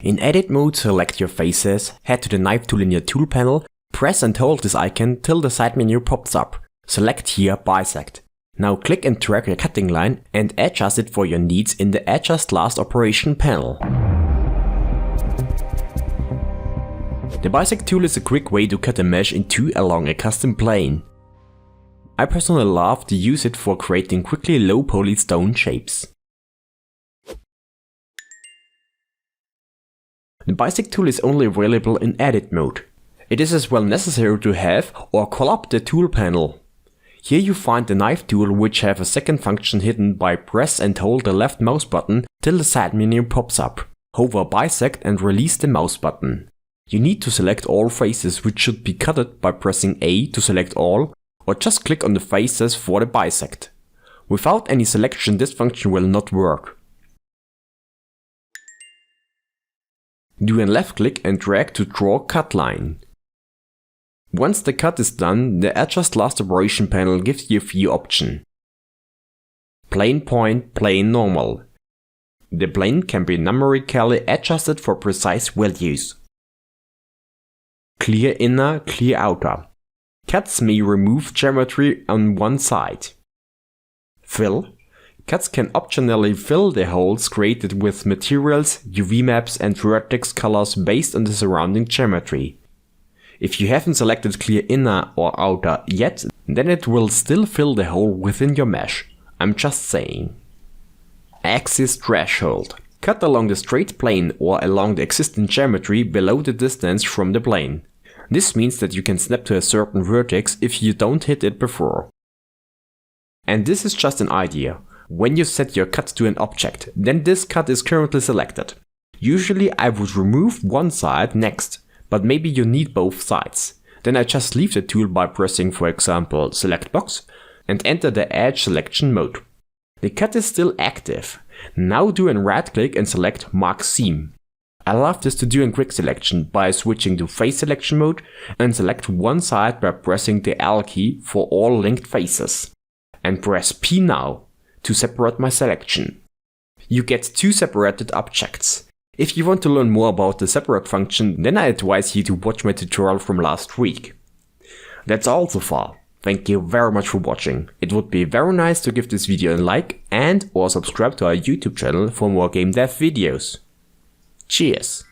In edit mode, select your faces, head to the knife tool in your tool panel, press and hold this icon till the side menu pops up. Select here Bisect. Now click and drag your cutting line and adjust it for your needs in the Adjust Last Operation panel. The Bisect tool is a quick way to cut a mesh in two along a custom plane. I personally love to use it for creating quickly low poly stone shapes. The Bisect tool is only available in edit mode. It is as well necessary to have or call up the tool panel. Here you find the knife tool, which have a second function hidden by press and hold the left mouse button till the side menu pops up. Hover Bisect and release the mouse button. You need to select all faces, which should be cutted by pressing A to select all, or just click on the faces for the bisect. Without any selection, this function will not work. Do a left click and drag to draw cut line. Once the cut is done, the Adjust Last Operation panel gives you a few options. Plane point, plane normal. The plane can be numerically adjusted for precise values. Clear inner, clear outer. Cuts may remove geometry on one side. Fill. Cuts can optionally fill the holes created with materials, UV maps and vertex colors based on the surrounding geometry. If you haven't selected clear inner or outer yet, then it will still fill the hole within your mesh. I'm just saying. Axis threshold. Cut along the straight plane or along the existing geometry below the distance from the plane. This means that you can snap to a certain vertex if you don't hit it before. And this is just an idea. When you set your cut to an object, then this cut is currently selected. Usually I would remove one side next, but maybe you need both sides. Then I just leave the tool by pressing, for example, Select Box and enter the Edge Selection mode. The cut is still active. Now do a right click and select Mark Seam. I love this to do a quick selection by switching to face selection mode and select one side by pressing the L key for all linked faces. And press P now to separate my selection. You get two separated objects. If you want to learn more about the separate function, then I advise you to watch my tutorial from last week. That's all so far. Thank you very much for watching. It would be very nice to give this video a like and or subscribe to our YouTube channel for more game dev videos. Cheers!